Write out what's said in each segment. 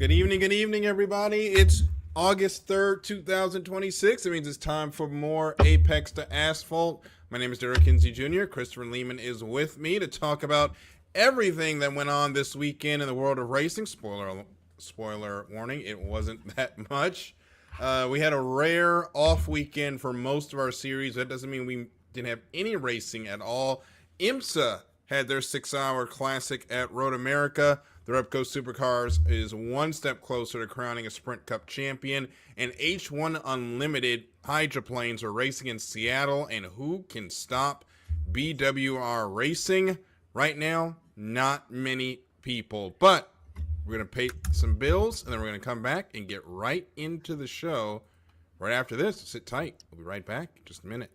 Good evening, everybody. It's August 3rd, 2026. It means it's time for more Apex to Asphalt. My name is Darryl Kinsey Jr. Christopher Lehman is with me to talk about everything that went on this weekend in the world of racing. Spoiler warning, it wasn't that much. We had a rare off weekend for most of our series. That doesn't mean we didn't have any racing at all. IMSA had their 6-hour classic at Road America. The Repco Supercars is one step closer to crowning a Sprint Cup champion. And H1 Unlimited hydroplanes are racing in Seattle. And who can stop BWR Racing? Right now, not many people. But we're going to pay some bills, and then we're going to come back and get right into the show right after this. Sit tight. We'll be right back in just a minute.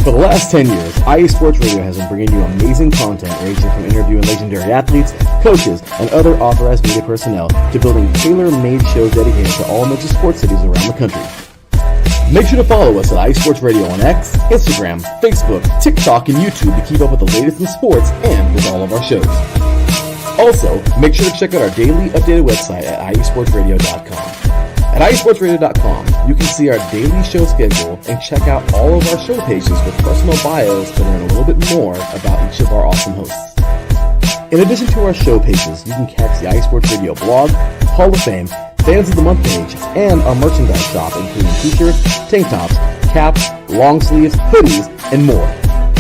For the last 10 years, IE Sports Radio has been bringing you amazing content ranging from interviewing legendary athletes, coaches, and other authorized media personnel to building tailor-made shows dedicated to all major sports cities around the country. Make sure to follow us at IE Sports Radio on X, Instagram, Facebook, TikTok, and YouTube to keep up with the latest in sports and with all of our shows. Also, make sure to check out our daily updated website at iesportsradio.com. At iesportsradio.com, you can see our daily show schedule and check out all of our show pages with personal bios to learn a little bit more about each of our awesome hosts. In addition to our show pages, you can catch the iSports Radio blog, Hall of Fame, Fans of the Month page, and our merchandise shop including t-shirts, tank tops, caps, long sleeves, hoodies, and more.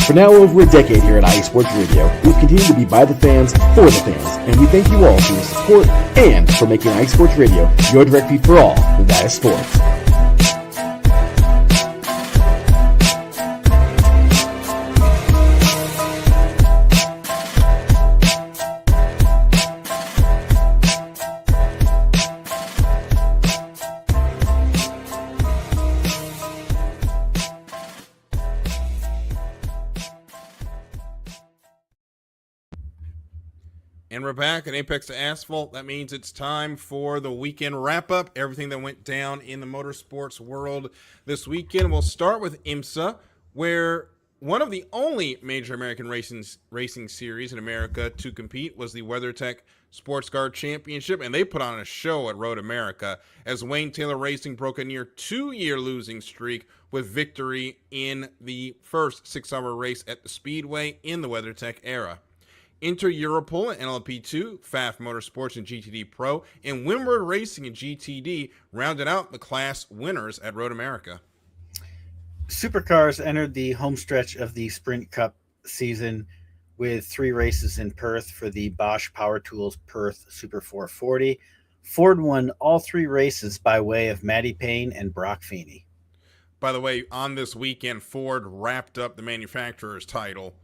For now over a decade here at IE Sports Radio, we've continued to be by the fans, for the fans, and we thank you all for your support and for making IE Sports Radio your direct feed for all that is sports. And we're back at Apex to Asphalt. That means it's time for the weekend wrap-up, everything that went down in the motorsports world this weekend. We'll start with IMSA, where one of the only major American racing series in America to compete was the WeatherTech Sports Car Championship, and they put on a show at Road America as Wayne Taylor Racing broke a near 2-year losing streak with victory in the first 6-hour race at the Speedway in the WeatherTech era. Inter Europol and NLP2, FAF Motorsports and GTD Pro, and Windward Racing and GTD rounded out the class winners at Road America. Supercars entered the home stretch of the Sprint Cup season with 3 races in Perth for the Bosch Power Tools Perth Super 440. Ford won all 3 races by way of Matty Payne and Brock Feeney. By the way, on this weekend, Ford wrapped up the manufacturer's title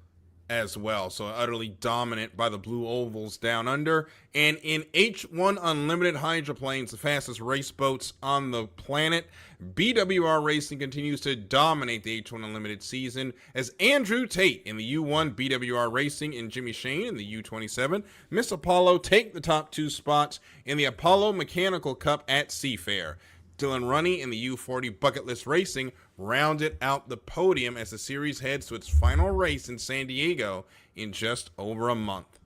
as well, so utterly dominant by the Blue Ovals down under. And in H1 Unlimited hydroplanes, the fastest race boats on the planet, BWR Racing continues to dominate the H1 Unlimited season as Andrew Tate in the U1 BWR Racing and Jimmy Shane in the U27 Miss Apollo take the top 2 spots in the Apollo Mechanical Cup at Seafair. Dylan Runney in the U40 Bucket List Racing rounded out the podium as the series heads to its final race in San Diego in just over a month.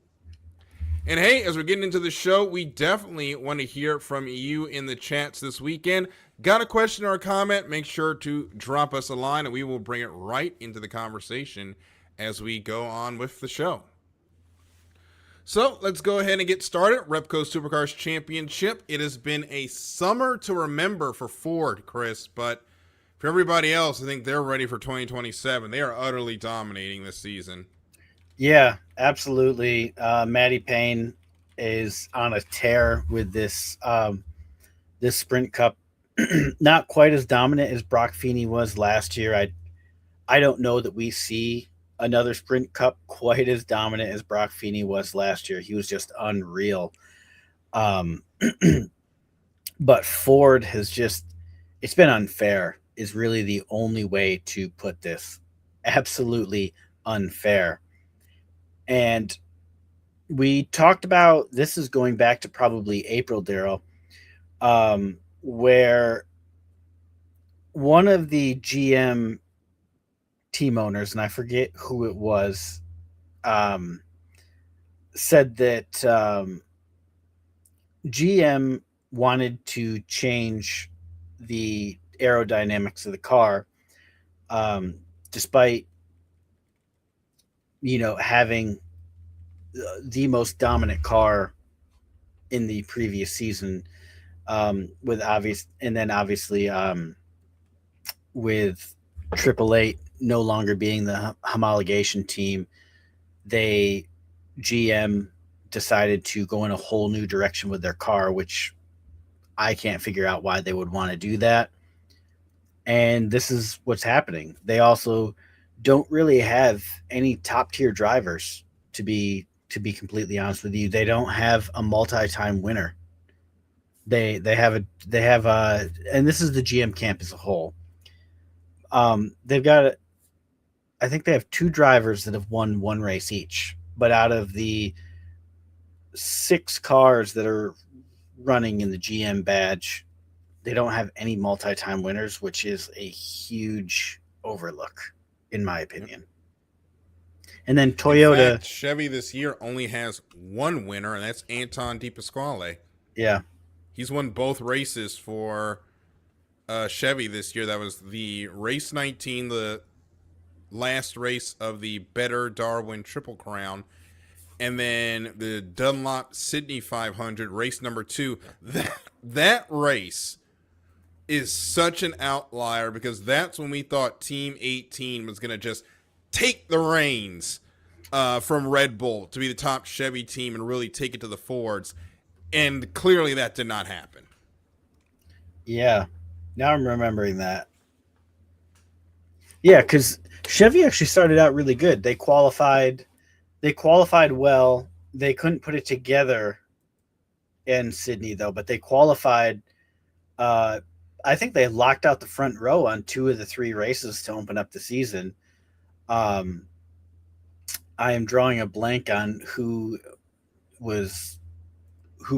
And hey, as we're getting into the show, we definitely want to hear from you in the chats this weekend. Got a question or a comment? Make sure to drop us a line and we will bring it right into the conversation as we go on with the show. So let's go ahead and get started. Repco Supercars Championship. It has been a summer to remember for Ford, Chris, but for everybody else, I think they're ready for 2027. They are utterly dominating this season. Yeah, absolutely. Matty Payne is on a tear with this this Sprint Cup. Not quite as dominant as Brock Feeney was last year. I don't know that we see another Sprint Cup quite as dominant as Brock Feeney was last year. He was just unreal. But Ford has just, it's been unfair is really the only way to put this. Absolutely unfair. And we talked about, this is going back to probably April, Darryl, where one of the GM team owners, and I forget who it was, um, said that GM wanted to change the aerodynamics of the car, um, despite having the most dominant car in the previous season, with obvious, and then obviously with Triple Eight no longer being the homologation team, they GM decided to go in a whole new direction with their car, which I can't figure out why they would want to do that. And this is what's happening. They also don't really have any top tier drivers, to be completely honest with you. They don't have a multi-time winner. They have and this is the GM camp as a whole. They've got, I think they have two drivers that have won one race each, but out of the 6 cars that are running in the GM badge, they don't have any multi-time winners, which is a huge overlook, in my opinion. And then Toyota, in fact, Chevy this year only has one winner, and that's Anton DePasquale. yeah, He's won both races for Chevy this year. That was the race 19, the last race of the Better Darwin Triple Crown, and then the Dunlop Sydney 500, race number 2. That race is such an outlier because that's when we thought Team 18 was going to just take the reins from Red Bull to be the top Chevy team and really take it to the Fords. And clearly that did not happen. yeah. Now I'm remembering that. Yeah, because Chevy actually started out really good. They qualified well. They couldn't put it together in Sydney though, but they qualified. I think they locked out the front row on 2 of the 3 races to open up the season. I am drawing a blank on who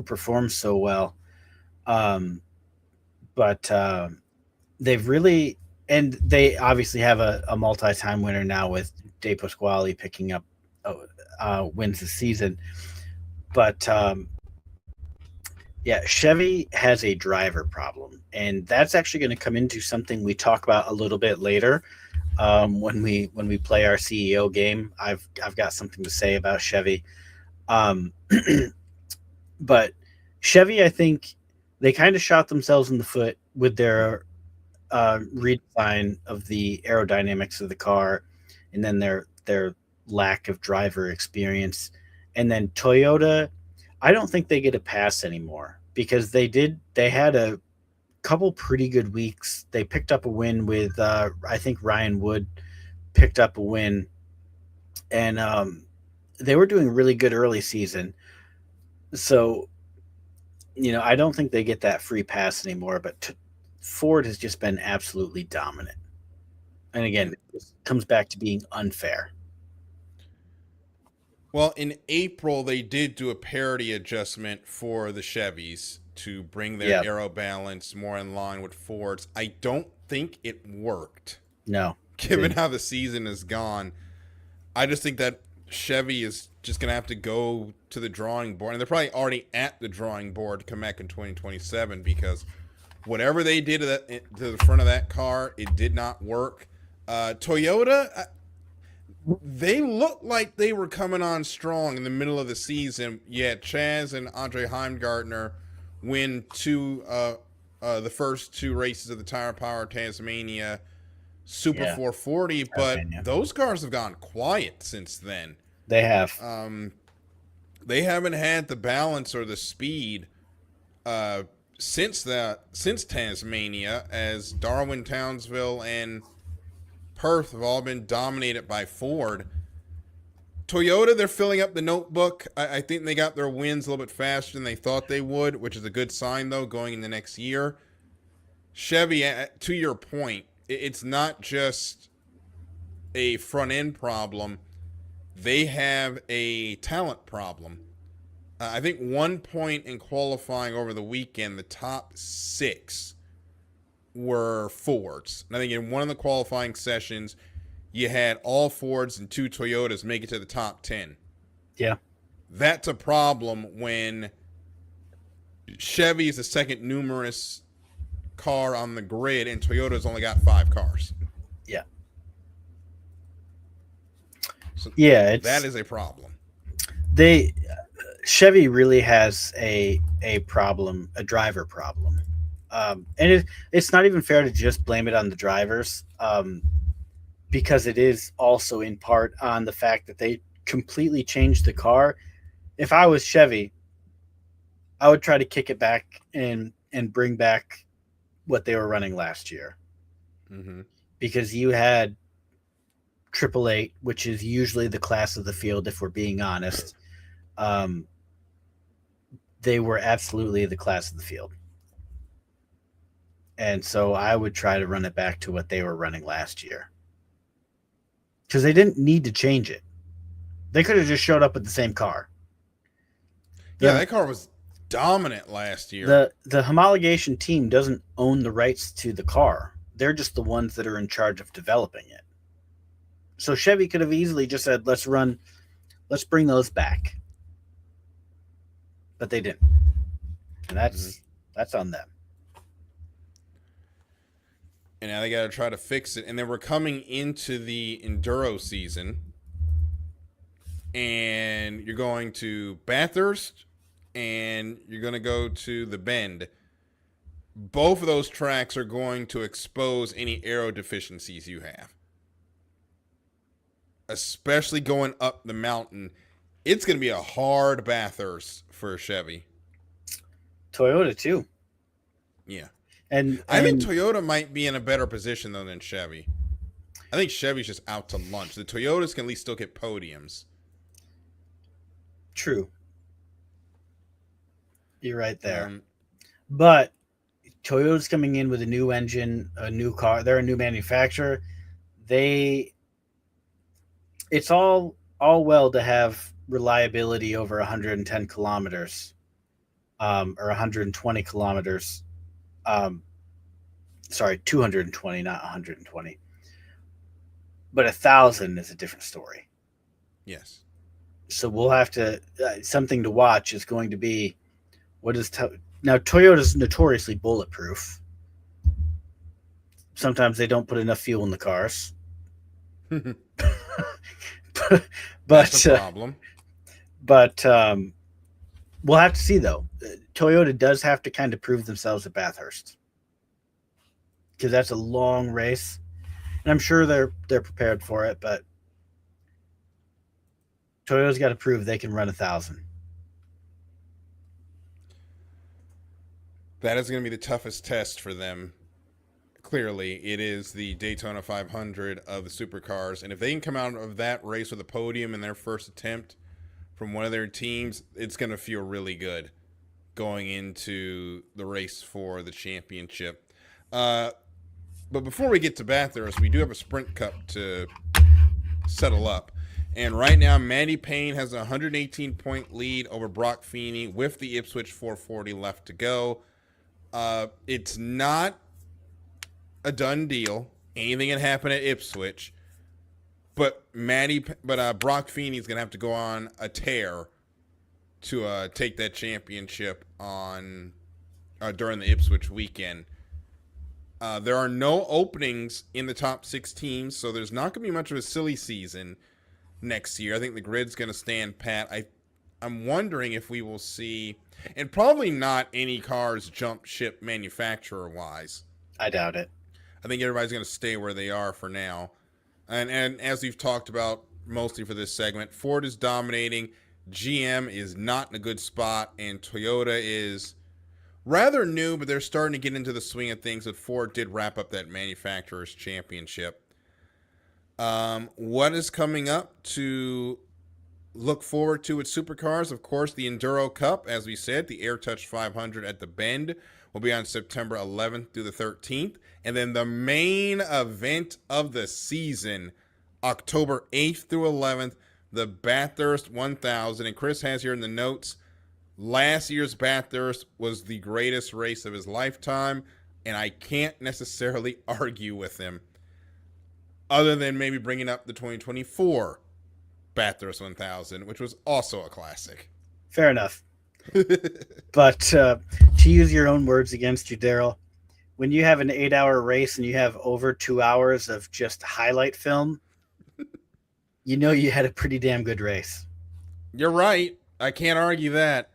performed so well. But they've really, and they obviously have a multi-time winner now with De Pasquale picking up wins this season. But yeah, Chevy has a driver problem, and that's actually going to come into something we talk about a little bit later. When we play our CEO game, I've got something to say about Chevy. But Chevy, I think they kind of shot themselves in the foot with their redesign of the aerodynamics of the car, and then their lack of driver experience. And then Toyota, I don't think they get a pass anymore because they had a couple pretty good weeks. They picked up a win with I think Ryan Wood picked up a win, and they were doing really good early season. So, I don't think they get that free pass anymore, but Ford has just been absolutely dominant. And again, it comes back to being unfair. Well, in April, they did do a parity adjustment for the Chevys to bring their aero balance more in line with Ford's. I don't think it worked. No. Given how the season has gone, I just think that Chevy is just going to have to go to the drawing board. And they're probably already at the drawing board to come back in 2027 because whatever they did to the front of that car, it did not work. Toyota, they looked like they were coming on strong in the middle of the season. Yeah, Chaz and Andre Heimgartner win the first 2 races of the Tire Power Tasmania Super 440, but those cars have gone quiet since then. They have. They haven't had the balance or the speed since Tasmania, as Darwin, Townsville, and Perth have all been dominated by Ford. Toyota, they're filling up the notebook. I think they got their wins a little bit faster than they thought they would, which is a good sign, though, going into next year. Chevy, to your point, it's not just a front-end problem. They have a talent problem. I think 1 point in qualifying over the weekend, the top 6 were Fords. And I think in one of the qualifying sessions, you had all Fords and 2 Toyotas make it to the top 10. Yeah. That's a problem when Chevy is the second numerous car on the grid and Toyota's only got 5 cars. Yeah. So yeah, that is a problem. Chevy really has a problem, a driver problem. And it's not even fair to just blame it on the drivers, because it is also in part on the fact that they completely changed the car. If I was Chevy, I would try to kick it back and bring back what they were running last year. Mm-hmm. Because you had 888, which is usually the class of the field, if we're being honest. They were absolutely the class of the field. And so I would try to run it back to what they were running last year. Because they didn't need to change it. They could have just showed up with the same car. That car was dominant last year. The homologation team doesn't own the rights to the car. They're just the ones that are in charge of developing it. So Chevy could have easily just said, let's bring those back. But they didn't. And that's on them. And now they got to try to fix it. And then we're coming into the Enduro season. And you're going to Bathurst. And you're going to go to the Bend. Both of those tracks are going to expose any aero deficiencies you have. Especially going up the mountain. It's going to be a hard Bathurst for Chevy. Toyota, too. Yeah. And I think Toyota might be in a better position, though, than Chevy. I think Chevy's just out to lunch. The Toyotas can at least still get podiums. True. You're right there. But Toyota's coming in with a new engine, a new car. They're a new manufacturer. It's all well to have reliability over 110 kilometers, or 120 kilometers. 220, not 120. But 1,000 is a different story. Yes. So we'll have to something to watch is going to be now Toyota's notoriously bulletproof. Sometimes they don't put enough fuel in the cars. but That's a problem. But we'll have to see, though. Toyota does have to kind of prove themselves at Bathurst, because that's a long race, and I'm sure they're prepared for it. But Toyota's got to prove they can run 1,000. That is going to be the toughest test for them. Clearly, it is the Daytona 500 of the supercars, and if they can come out of that race with a podium in their first attempt from one of their teams, it's going to feel really good going into the race for the championship. But before we get to Bathurst, we do have a Sprint Cup to settle up. And right now, Matty Payne has a 118-point lead over Brock Feeney with the Ipswich 440 left to go. It's not a done deal. Anything can happen at Ipswich. But Brock Feeney's going to have to go on a tear to take that championship on during the Ipswich weekend. There are no openings in the top 6 teams, so there's not going to be much of a silly season next year. I think the grid's going to stand pat. I'm wondering if we will see, and probably not any cars jump ship manufacturer-wise. I doubt it. I think everybody's going to stay where they are for now. And as we've talked about mostly for this segment, Ford is dominating. GM is not in a good spot, and Toyota is rather new, but they're starting to get into the swing of things. But Ford did wrap up that manufacturer's championship. What is coming up to look forward to with supercars? Of course, the Enduro Cup, as we said, the AirTouch 500 at the Bend will be on September 11th through the 13th. And then the main event of the season, October 8th through 11th, the Bathurst 1000. And Chris has here in the notes, last year's Bathurst was the greatest race of his lifetime. and I can't necessarily argue with him, other than maybe bringing up the 2024 Bathurst 1000, which was also a classic. Fair enough. But to use your own words against you, Darryl, when you have an 8-hour race and you have over 2 hours of just highlight film, you know you had a pretty damn good race. You're right. I can't argue that.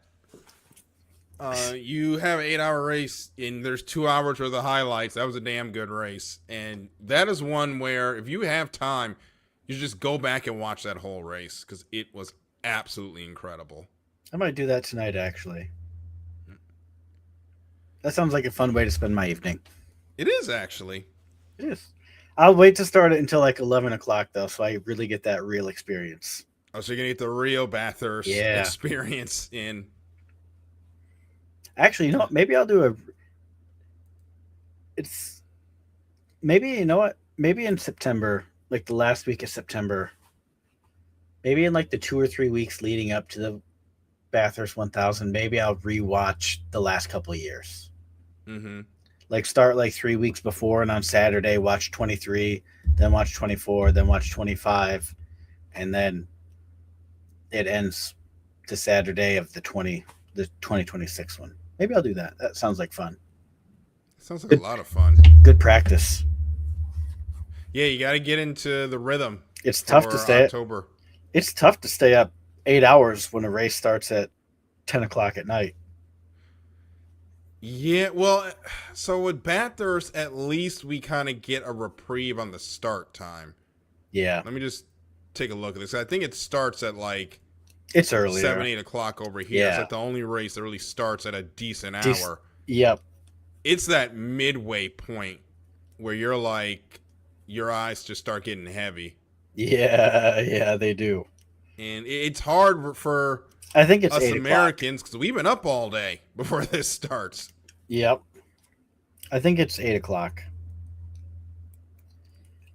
You have an 8-hour race and there's 2 hours worth of highlights. That was a damn good race. And that is one where if you have time, you just go back and watch that whole race because it was absolutely incredible. I might do that tonight, actually. That sounds like a fun way to spend my evening. It is, actually. It is. I'll wait to start it until like 11 o'clock, though, so I really get that real experience. Oh, so you're going to get the real Bathurst experience in. Actually, you know what? Maybe I'll do maybe, you know what? Maybe in September, like the last week of September, maybe in like the 2 or 3 weeks leading up to the Bathurst 1000, maybe I'll rewatch the last couple of years. Mm-hmm. Like start like 3 weeks before, and on Saturday watch 23, then watch 24, then watch 25, and then it ends the Saturday of the 2026 one. Maybe I'll do that. That sounds like fun. Sounds like a lot of fun. Good practice. Yeah, you got to get into the rhythm. It's tough to stay. October. It's tough to stay up 8 hours when a race starts at 10 o'clock at night. Yeah, well, so with Bathurst, at least we kind of get a reprieve on the start time. Yeah. Let me just take a look at this. I think it starts at like it's earlier. 7, 8 o'clock over here. Yeah. It's like the only race that really starts at a decent hour. Yep. It's that midway point where you're like, your eyes just start getting heavy. Yeah, they do. And it's hard for I think it's us 8 Americans because we've been up all day before this starts. Yep. I think it's 8 o'clock.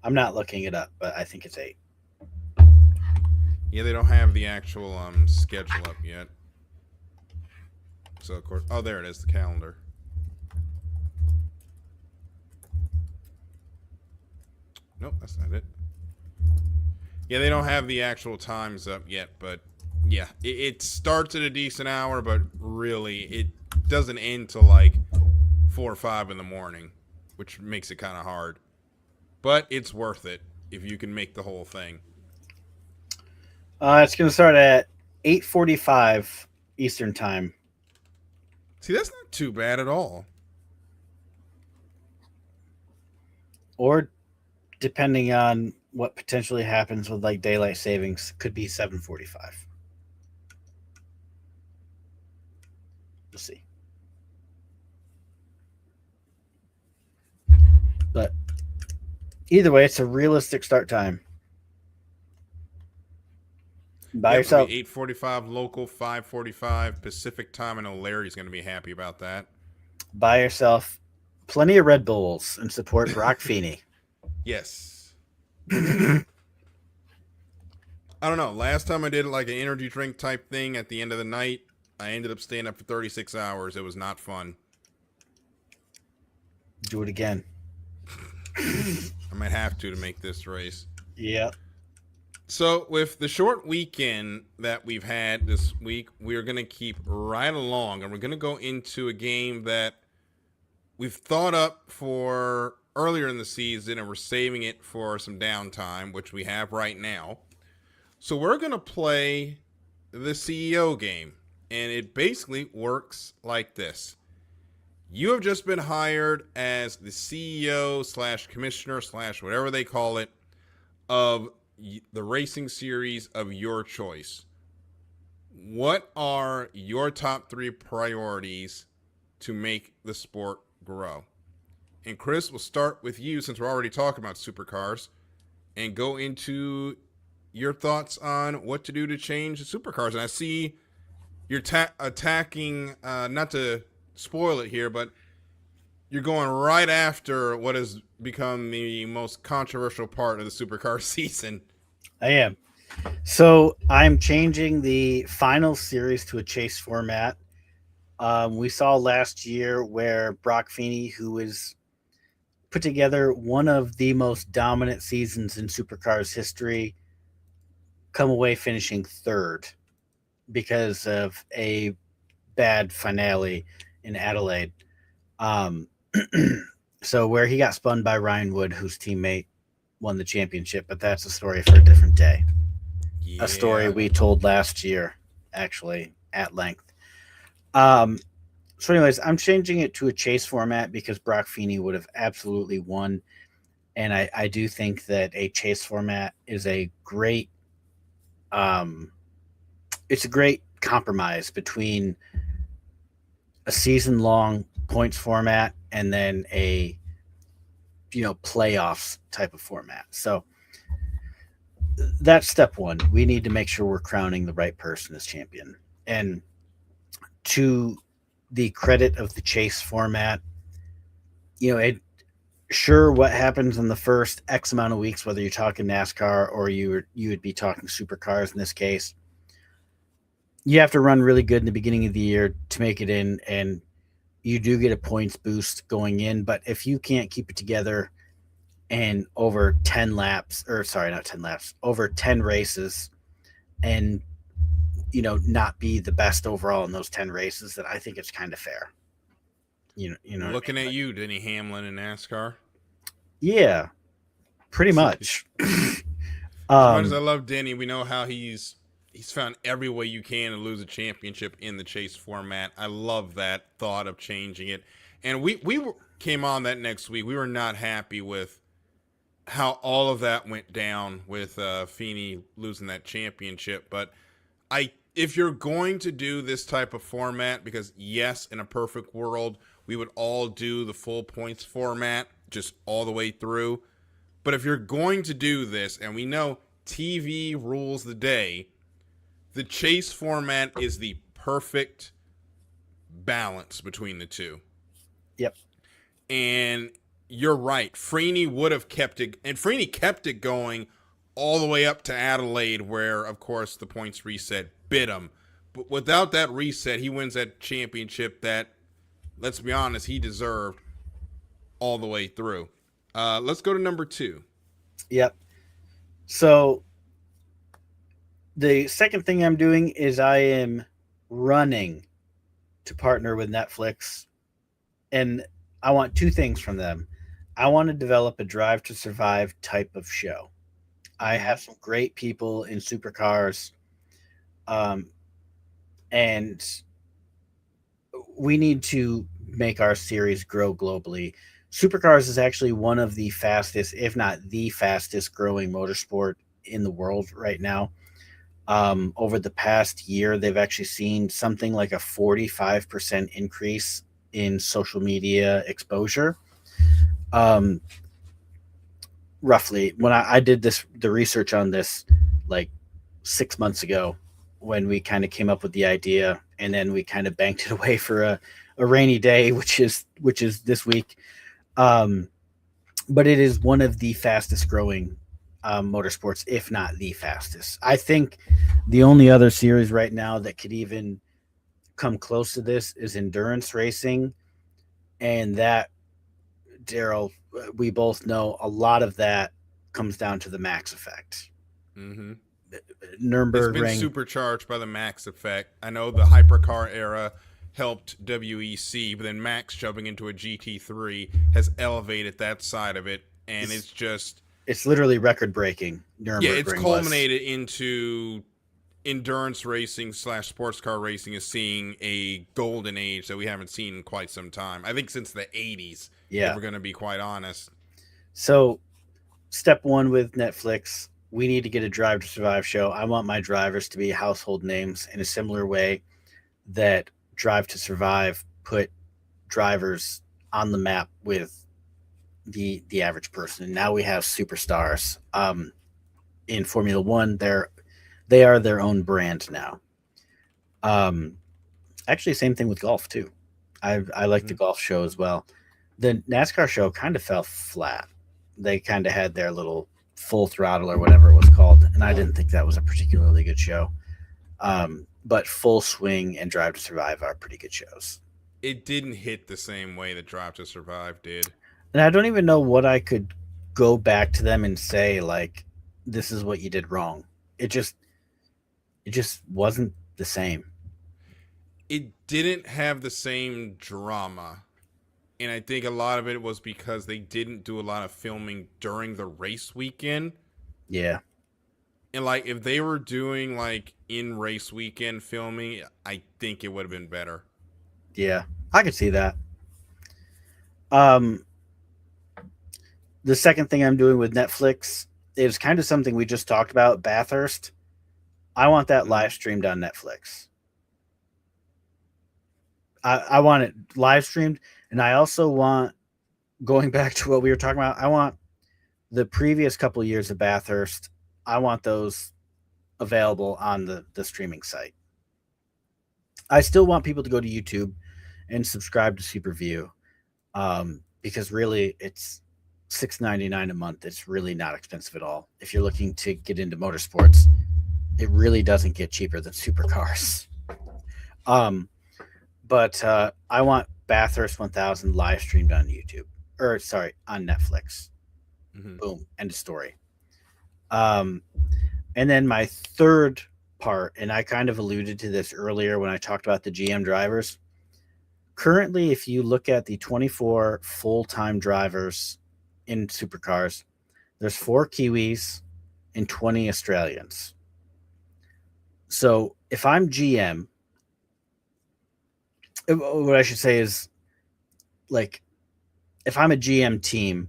I'm not looking it up, but I think it's 8. Yeah, they don't have the actual schedule up yet. So, of course, oh, there it is, the calendar. Nope, that's not it. Yeah, they don't have the actual times up yet, but yeah, it starts at a decent hour, but really it doesn't end till like 4 or 5 in the morning, which makes it kind of hard. But it's worth it if you can make the whole thing. It's going to start at 8:45 Eastern Time. See, that's not too bad at all. Or depending on what potentially happens with like daylight savings, could be 7:45. We'll see. But either way, it's a realistic start time. Buy yourself 8:45 local, 5:45 Pacific time. I know Larry's going to be happy about that. Buy yourself plenty of Red Bulls and support Brock Feeney. Yes. I don't know. Last time I did like an energy drink type thing at the end of the night, I ended up staying up for 36 hours. It was not fun. Do it again. I might have to make this race. Yeah. So with the short weekend that we've had this week, we're going to keep right along, and we're going to go into a game that we've thought up for earlier in the season, and we're saving it for some downtime, which we have right now. So we're going to play the CEO game, and it basically works like this. You have just been hired as the CEO / commissioner / whatever they call it of the racing series of your choice. What are your top 3 priorities to make the sport grow? And Chris, we'll start with you since we're already talking about supercars and go into your thoughts on what to do to change the supercars. And I see you're attacking, not to spoil it here, but you're going right after what has become the most controversial part of the supercar season. I am. So I'm changing the final series to a chase format We saw last year where Brock Feeney, who was put together one of the most dominant seasons in Supercars history, come away finishing third because of a bad finale in Adelaide. Um, so where he got spun by Ryan Wood, whose teammate won the championship, but that's a story for a different day. Yeah. A story we told last year, actually, at length. So anyways, I'm changing it to a chase format because Brock Feeney would have absolutely won. And I do think that a chase format is a great it's a great compromise between a season long points format and then a playoffs type of format. So that's step one. We need to make sure we're crowning the right person as champion. And to the credit of the chase format, what happens in the first X amount of weeks, whether you're talking NASCAR or you would be talking supercars in this case, you have to run really good in the beginning of the year to make it in, and you do get a points boost going in. But if you can't keep it together and over 10 laps, or sorry, not 10 laps, over 10 races, and not be the best overall in those 10 races, then I think it's kind of fair. Looking at you, Denny Hamlin in NASCAR. Yeah, pretty much. As much as I love Denny, we know how he's found every way you can to lose a championship in the chase format. I love that thought of changing it. And we came on that next week. We were not happy with how all of that went down with Feeney losing that championship. But if you're going to do this type of format, because yes, in a perfect world, we would all do the full points format just all the way through. But if you're going to do this, and we know TV rules the day, the chase format is the perfect balance between the two. Yep. And you're right. Freeney would have kept it, and Freeney kept it going all the way up to Adelaide, where, of course, the points reset bit him. But without that reset, he wins that championship that, let's be honest, he deserved all the way through. Let's go to number 2. Yep. So the second thing I'm doing is I am running to partner with Netflix, and I want 2 things from them. I want to develop a Drive to Survive type of show. I have some great people in supercars, and we need to make our series grow globally. Supercars is actually one of the fastest, if not the fastest growing motorsport in the world right now. Over the past year, they've actually seen something like a 45% increase in social media exposure. Roughly, when I did the research on this like 6 months ago, when we kind of came up with the idea, and then we kind of banked it away for a rainy day, which is this week. But it is one of the fastest growing motorsports, if not the fastest. I think the only other series right now that could even come close to this is endurance racing, and that, Darryl, we both know a lot of that comes down to the Max effect. Mm-hmm. Nürburgring. It's been supercharged by the Max effect. I know the hypercar era helped WEC, but then Max jumping into a GT3 has elevated that side of it, and it's literally record breaking. Yeah, it's culminated into endurance racing / sports car racing is seeing a golden age that we haven't seen in quite some time. I think since the 80s. Yeah, if we're going to be quite honest. So, step 1 with Netflix, we need to get a Drive to Survive show. I want my drivers to be household names in a similar way that Drive to Survive put drivers on the map with the average person. And now we have superstars. In Formula One, they are their own brand now. Actually, same thing with golf too. I like the golf show as well. The NASCAR show kind of fell flat. They kind of had their little Full Throttle or whatever it was called, and I didn't think that was a particularly good show. but Full Swing and Drive to Survive are pretty good shows. It didn't hit the same way that Drive to Survive did. And I don't even know what I could go back to them and say, like, this is what you did wrong. It just wasn't the same. It didn't have the same drama. And I think a lot of it was because they didn't do a lot of filming during the race weekend. Yeah. And like if they were doing like in race weekend filming, I think it would have been better. Yeah. I could see that. The second thing I'm doing with Netflix is kind of something we just talked about, Bathurst. I want that live streamed on Netflix. I want it live streamed, and I also want, going back to what we were talking about, I want the previous couple of years of Bathurst. I want those available on the streaming site. I still want people to go to YouTube and subscribe to Superview, because really it's $6.99 a month. It's really not expensive at all. If you're looking to get into motorsports, it really doesn't get cheaper than supercars. But I want Bathurst 1000 live streamed on YouTube, on Netflix. Mm-hmm. Boom, end of story. And then my third part, and I kind of alluded to this earlier when I talked about the GM drivers. Currently, if you look at the 24 full-time drivers in supercars, there's 4 Kiwis and 20 Australians. So if I'm GM, what I should say is, like, if I'm a GM team,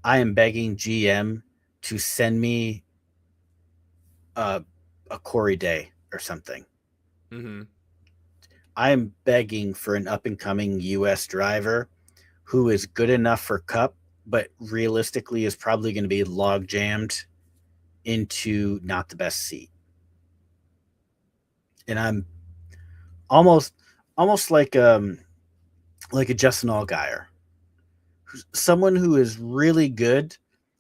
I am begging GM to send me a Corey Day or something. Mm-hmm. I am begging for an up-and-coming U.S. driver who is good enough for Cup, but realistically is probably going to be log-jammed into not the best seat. And I'm almost like a Justin Allgaier, someone who is really good,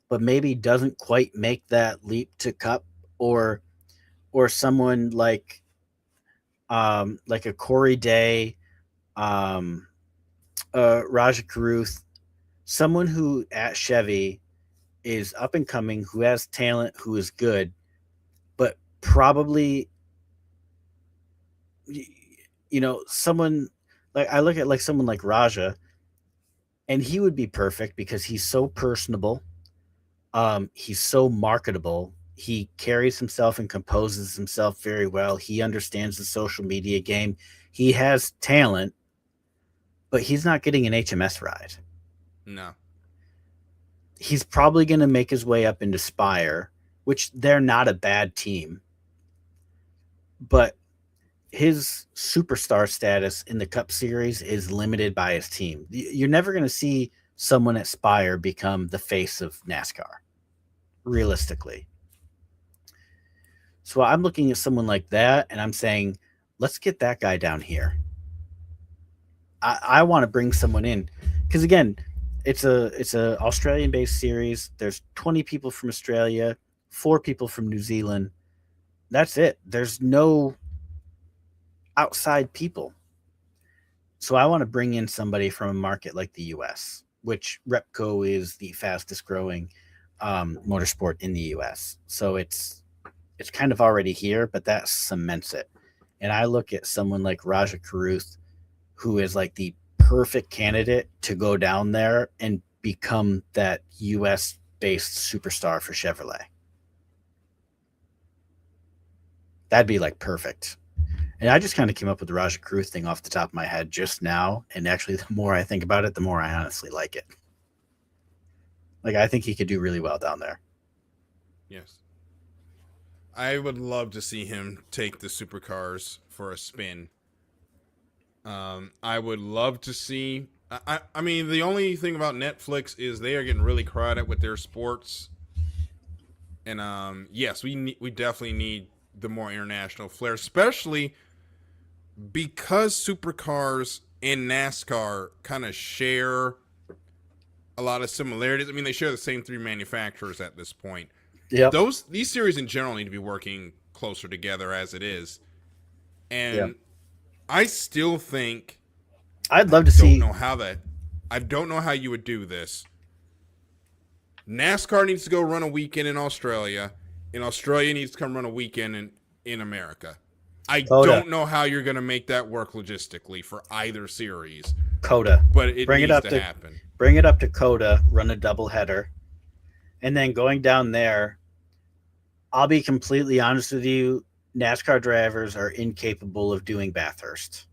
but maybe doesn't quite make that leap to Cup, or someone like a Corey Day, Raja Caruth, someone who at Chevy is up and coming, who has talent, who is good, but probably, someone like, I look at like someone like Raja, and he would be perfect because he's so personable. He's so marketable. He carries himself and composes himself very well. He understands the social media game. He has talent, but he's not getting an HMS ride. No. He's probably going to make his way up into Spire, which they're not a bad team. But his superstar status in the Cup Series is limited by his team. You're never going to see someone at Spire become the face of NASCAR, realistically. So I'm looking at someone like that, and I'm saying, let's get that guy down here. I want to bring someone in, because again, it's a Australian-based series. There's 20 people from Australia, 4 people from New Zealand. That's it. There's no outside people. So I want to bring in somebody from a market like the US, which Repco is the fastest growing motorsport in the US. So it's kind of already here, but that cements it. And I look at someone like Raja Caruth, who is like the perfect candidate to go down there and become that US based superstar for Chevrolet. That'd be like perfect. And I just kind of came up with the Raja Caruth thing off the top of my head just now. And actually, the more I think about it, the more I honestly like it. Like, I think he could do really well down there. Yes. I would love to see him take the supercars for a spin. I would love to see. I mean, the only thing about Netflix is they are getting really crowded with their sports. And yes, we definitely need the more international flair, especially because supercars and NASCAR kind of share a lot of similarities. I mean, they share the same 3 manufacturers at this point. Yeah. These series in general need to be working closer together as it is. And I still think I'd love to see. I don't know how you would do this. NASCAR needs to go run a weekend in Australia, and Australia needs to come run a weekend in America. I don't know how you're going to make that work logistically for either series. COTA. But it needs to happen. Bring it up to COTA, run a doubleheader, and then going down there, I'll be completely honest with you, NASCAR drivers are incapable of doing Bathurst.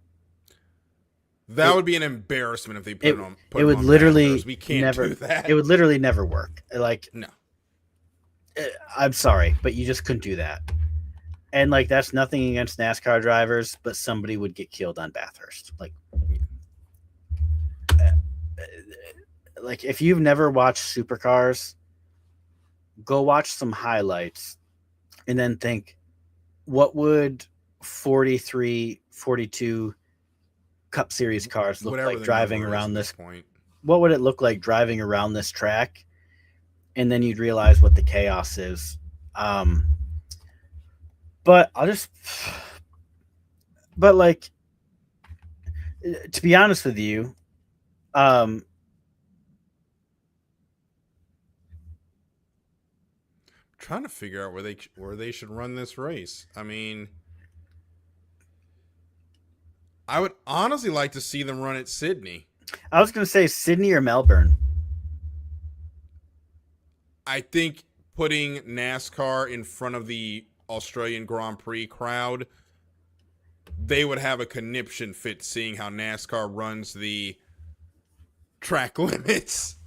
That would be an embarrassment if they put it on. It would literally Bathurst. We can't never do that. It would literally never work. Like, no. I'm sorry, but you just couldn't do that. And like, that's nothing against NASCAR drivers, but somebody would get killed on Bathurst. Like if you've never watched Supercars, go watch some highlights and then think, what would 43, 42 Cup Series cars look like driving around this point? What would it look like driving around this track? And then you'd realize what the chaos is. But like, to be honest with you, trying to figure out where they should run this race. I mean, I would honestly like to see them run at Sydney. I was going to say Sydney or Melbourne. I think putting NASCAR in front of the Australian Grand Prix crowd, they would have a conniption fit seeing how NASCAR runs the track limits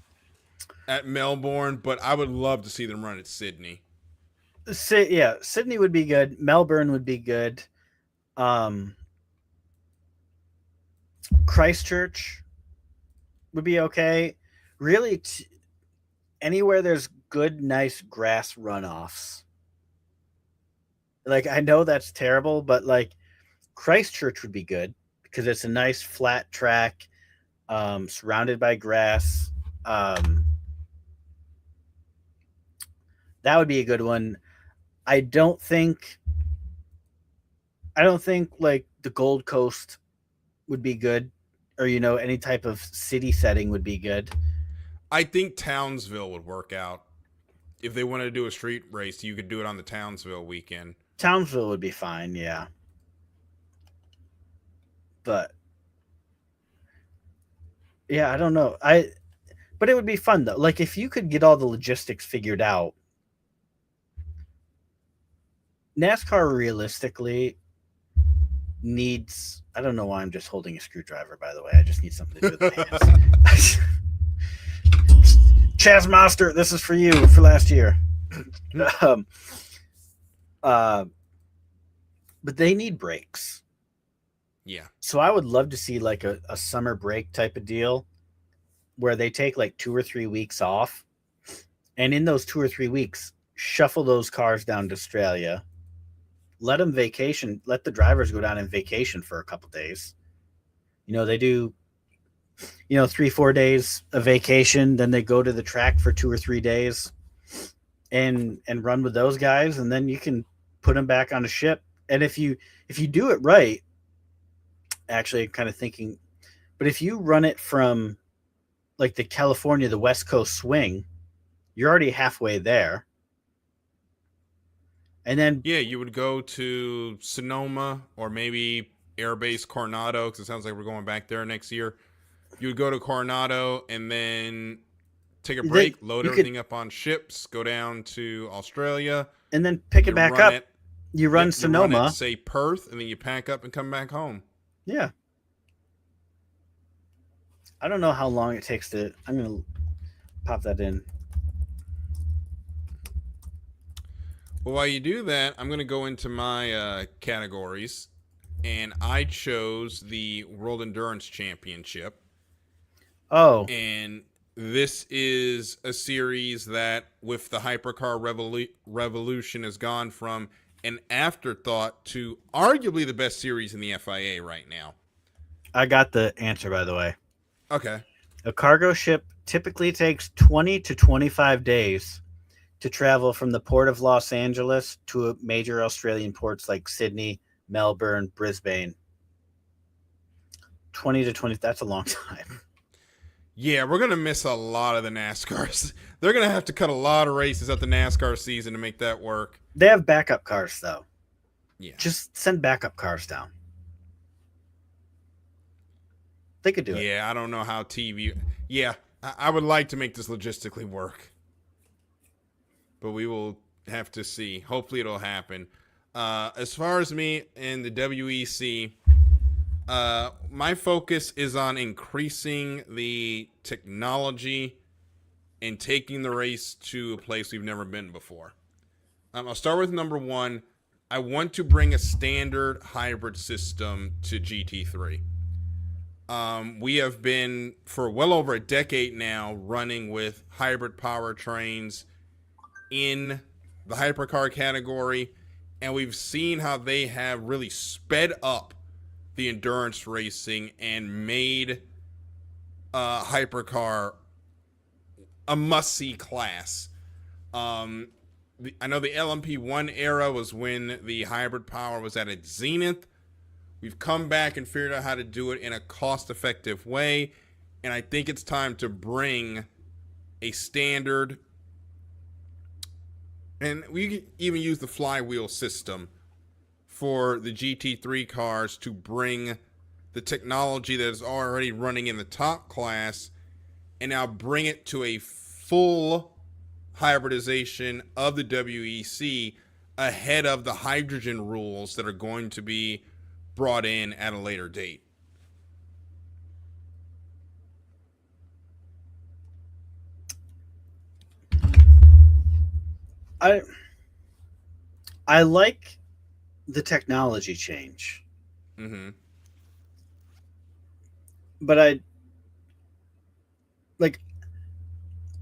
at Melbourne, but I would love to see them run at Sydney. Yeah, Sydney would be good. Melbourne would be good. Christchurch would be okay. Really, anywhere there's good, nice grass runoffs. Like, I know that's terrible, but like Christchurch would be good because it's a nice flat track, surrounded by grass. That would be a good one. I don't think like the Gold Coast would be good, or any type of city setting would be good. I think Townsville would work out. If they wanted to do a street race, you could do it on the Townsville weekend. Townsville would be fine, yeah. But yeah, I don't know. But it would be fun though. Like if you could get all the logistics figured out. NASCAR realistically needs, I don't know why I'm just holding a screwdriver, by the way. I just need something to do with my hands. Chaz Master, this is for you for last year. But they need breaks. Yeah. So I would love to see like a summer break type of deal where they take like 2 or 3 weeks off. And in those 2 or 3 weeks, shuffle those cars down to Australia. Let them vacation. Let the drivers go down and vacation for a couple days. They do, 3-4 days of vacation. Then they go to the track for 2 or 3 days and run with those guys. And then you can put them back on a ship. And if you do it right, actually I'm kind of thinking, but if you run it from like the West Coast swing, you're already halfway there. And then you would go to Sonoma or maybe Airbase Coronado, because it sounds like we're going back there next year. You would go to Coronado and then take a break, load everything up on ships, go down to Australia, and then pick it back up. You run Sonoma, run it, say Perth, and then you pack up and come back home. Yeah. I don't know how long it takes to. I'm going to pop that in. Well, while you do that, I'm going to go into my categories, and I chose the World Endurance Championship. Oh. And this is a series that, with the Hypercar Revolution, has gone from an afterthought to arguably the best series in the FIA right now. I got the answer, by the way. Okay. A cargo ship typically takes 20 to 25 days to travel from the port of Los Angeles to major Australian ports like Sydney, Melbourne, Brisbane. 20 to 20, that's a long time. Yeah, we're going to miss a lot of the NASCARs. They're going to have to cut a lot of races at the NASCAR season to make that work. They have backup cars, though. Yeah. Just send backup cars down. They could do it. Yeah, I don't know how TV... Yeah, I would like to make this logistically work. But we will have to see. Hopefully it'll happen. As far as me and the WEC, my focus is on increasing the technology and taking the race to a place we've never been before. I'll start with number one. I want to bring a standard hybrid system to GT3. We have been, for well over a decade now, running with hybrid powertrains in the hypercar category, and we've seen how they have really sped up the endurance racing and made hypercar a must-see class. I know the LMP1 era was when the hybrid power was at its zenith. We've come back and figured out how to do it in a cost-effective way, and I think it's time to bring a standard, and we can even use the flywheel system for the GT3 cars to bring the technology that is already running in the top class and now bring it to a full hybridization of the WEC ahead of the hydrogen rules that are going to be brought in at a later date. I like the technology change. Mm-hmm. But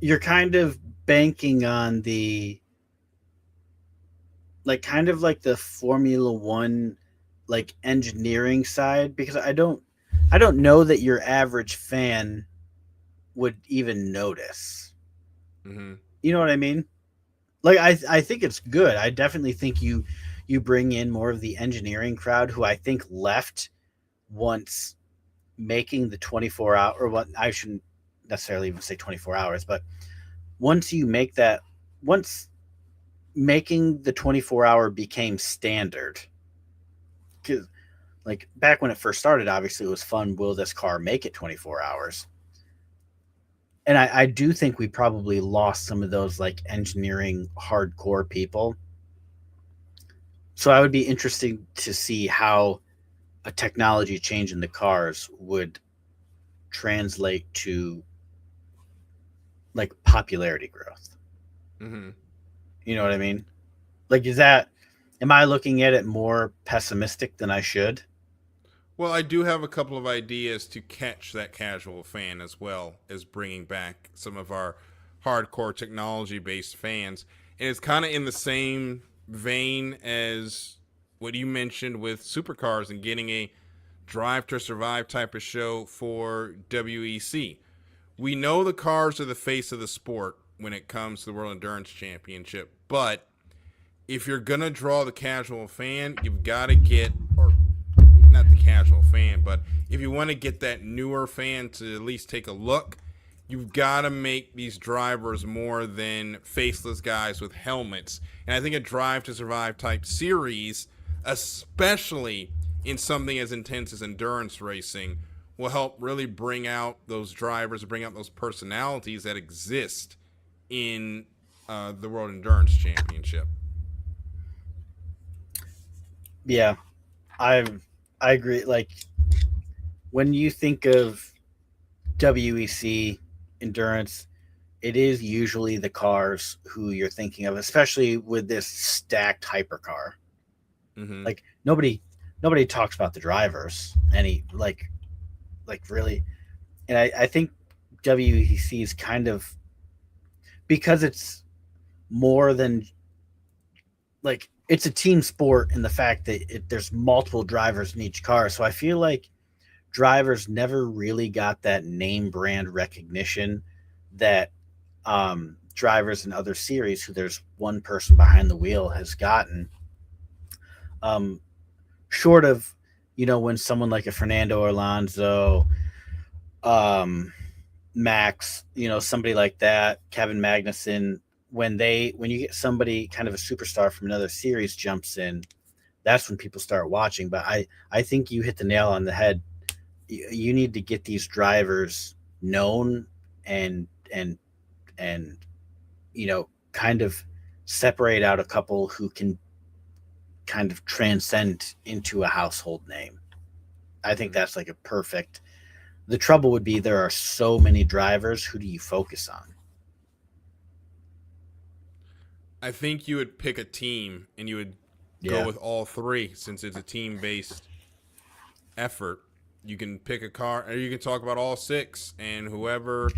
you're kind of banking on the kind of like the Formula One engineering side, because I don't know that your average fan would even notice. Mm-hmm. You know what I mean? I think it's good. I definitely think you bring in more of the engineering crowd, who I think left once making the 24-hour, or what, I shouldn't necessarily even say 24 hours, but once making the 24-hour became standard. Because back when it first started, obviously it was fun. Will this car make it 24 hours? And I do think we probably lost some of those engineering hardcore people. So I would be interested to see how a technology change in the cars would translate to popularity growth. Mm-hmm. You know what I mean? Am I looking at it more pessimistic than I should? Well, I do have a couple of ideas to catch that casual fan, as well as bringing back some of our hardcore technology-based fans. And it's kind of in the same vein as what you mentioned with supercars and getting a Drive to Survive type of show for WEC. We know the cars are the face of the sport when it comes to the World Endurance Championship, but if you're going to draw the casual fan, you've got to get, or not the casual fan, but if you want to get that newer fan to at least take a look, you've got to make these drivers more than faceless guys with helmets. And I think a Drive to Survive type series, especially in something as intense as endurance racing, will help really bring out those drivers, bring out those personalities that exist in the World Endurance Championship. Yeah, I agree. When you think of WEC endurance, it is usually the cars who you're thinking of, especially with this stacked hypercar. Mm-hmm. Nobody talks about the drivers really. And I think WEC is kind of, because it's more than it's a team sport in the fact that there's multiple drivers in each car. So I feel like drivers never really got that name brand recognition that drivers in other series, who there's one person behind the wheel, has gotten. short of, when someone like a Fernando Alonso, um, Max, somebody like that, Kevin Magnussen, when you get somebody kind of a superstar from another series jumps in, that's when people start watching. But I think you hit the nail on the head. You need to get these drivers known and kind of separate out a couple who can kind of transcend into a household name. I think that's like a perfect. The trouble would be there are so many drivers. Who do you focus on? I think you would pick a team and you would go Yeah. with all three since it's a team based effort. You can pick a car, or you can talk about all six, and whoever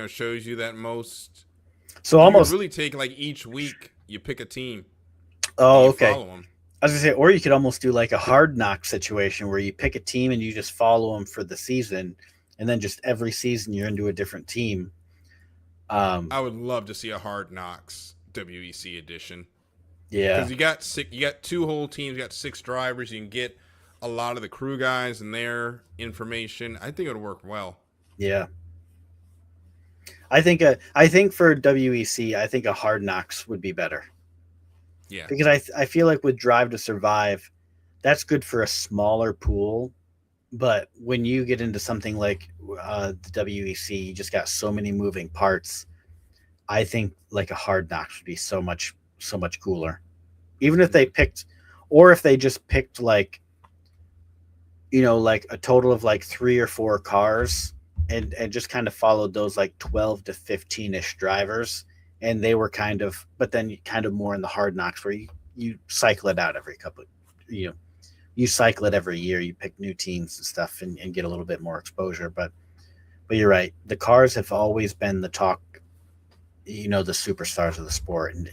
shows you that most. So You could almost. really take like each week, you pick a team and Oh, you okay. follow them. I was gonna say, or you could almost do like a hard knock situation where you pick a team and you just follow them for the season, and then just every season you're into a different team. I would love to see a Hard Knocks WEC edition Yeah, because you got two whole teams, you got six drivers. You can get a lot of the crew guys and their information. I think it would work well. yeah. I think for WEC, I think a hard knocks would be better Yeah, because I feel like with Drive to Survive, that's good for a smaller pool. But when you get into something like the WEC, you just got so many moving parts. I think like a hard knocks would be so much cooler. Even if they picked, or if they just picked like, like a total of like 3 or 4 cars, and just kind of followed those like 12 to 15-ish drivers, and they were but then kind of more in the hard knocks where you cycle it out every couple, you know, you cycle it every year, you pick new teams and stuff, and get a little bit more exposure. But you're right, the cars have always been the talk, the superstars of the sport, and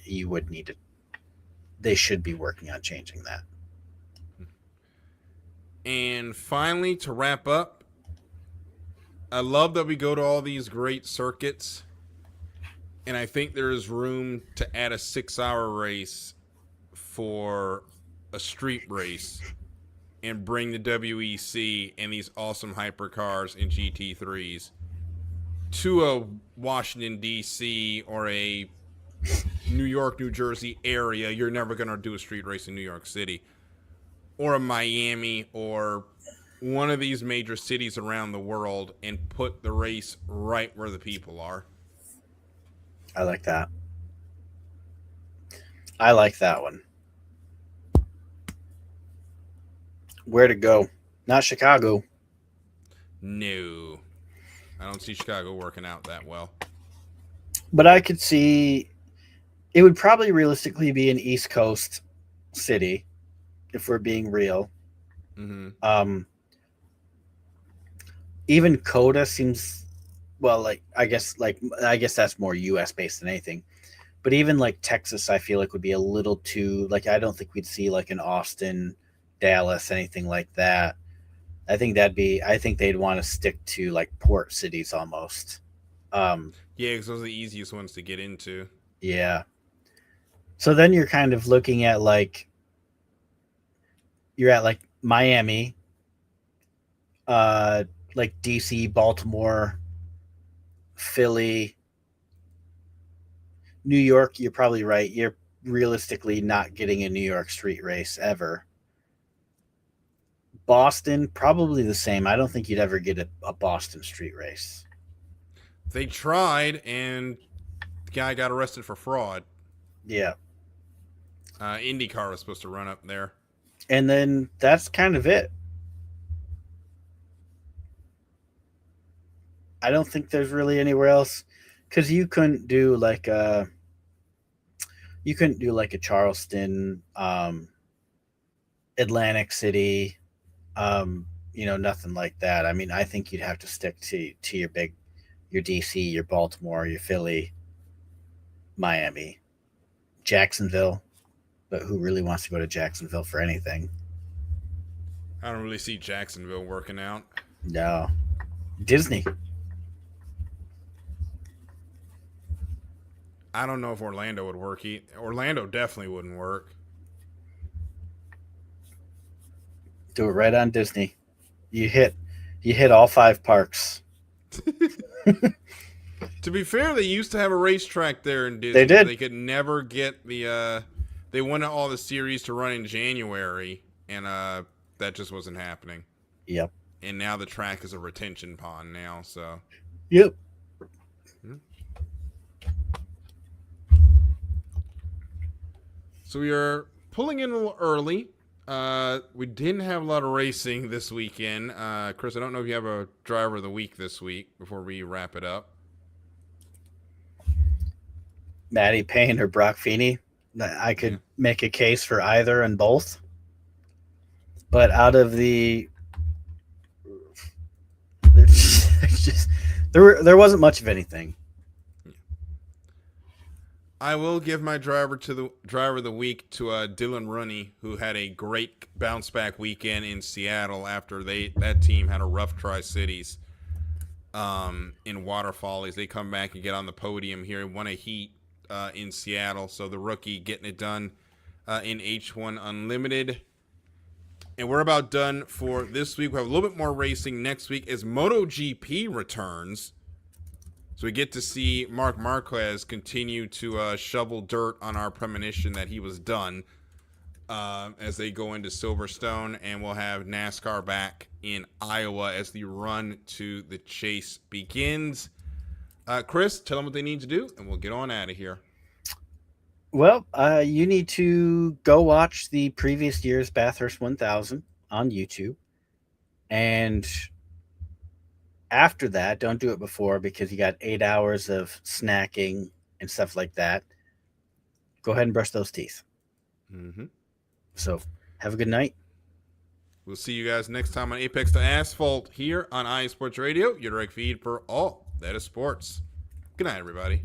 they should be working on changing that. and finally to wrap up, I love that we go to all these great circuits, and I think there is room to add a 6-hour race for a street race and bring the WEC and these awesome hypercars and GT3s to a Washington, D.C. or a New York, New Jersey area. You're never going to do a street race in New York City or a Miami or one of these major cities around the world and put the race right where the people are. I like that. I like that one. Where to go? Not Chicago. No. I don't see Chicago working out that well. But I could see it would probably realistically be an East Coast city, if we're being real. Mm-hmm. Even Coda seems, well, I guess that's more US based than anything. But even like Texas, I feel like would be a little too, like, I don't think we'd see like an Austin, Dallas, anything like that. I think they'd want to stick to like port cities almost. Yeah, because those are the easiest ones to get into. Yeah. So then you're kind of looking at you're at like Miami, like DC, Baltimore, Philly, New York. You're probably right. You're realistically not getting a New York street race ever. Boston, probably the same. I don't think you'd ever get a Boston street race. They tried, and the guy got arrested for fraud. Yeah. IndyCar was supposed to run up there. And then that's kind of it. I don't think there's really anywhere else, because you couldn't do like a Charleston, Atlantic City, nothing like that. I mean, I think you'd have to stick to your DC, your Baltimore, your Philly, Miami, Jacksonville. But who really wants to go to Jacksonville for anything? I don't really see Jacksonville working out. No. Disney. I don't know if Orlando would work. Orlando definitely wouldn't work. Do it right on Disney. You hit all 5 parks. To be fair, they used to have a racetrack there in Disney. They did. They could never get the. They wanted all the series to run in January, and that just wasn't happening. Yep. And now the track is a retention pond now. So. Yep. So we are pulling in a little early. We didn't have a lot of racing this weekend. Chris, I don't know if you have a driver of the week this week before we wrap it up. Matty Payne or Brock Feeney. I could make a case for either and both. But out of the there wasn't much of anything. I will give my driver of the week to Dylan Rooney, who had a great bounce back weekend in Seattle after that team had a rough Tri-Cities in Water Follies. They come back and get on the podium here, won a heat in Seattle. So the rookie getting it done in H1 Unlimited. And we're about done for this week. We have a little bit more racing next week as MotoGP returns. So we get to see Marc Marquez continue to shovel dirt on our premonition that he was done as they go into Silverstone. And we'll have NASCAR back in Iowa as the run to the chase begins. Chris, tell them what they need to do, and we'll get on out of here. Well, you need to go watch the previous year's Bathurst 1000 on YouTube. And after that, don't do it before because you got 8 hours of snacking and stuff like that. Go ahead and brush those teeth. Mm-hmm. So have a good night. We'll see you guys next time on Apex to Asphalt here on iSports Radio, your direct feed for all that is sports. Good night, everybody.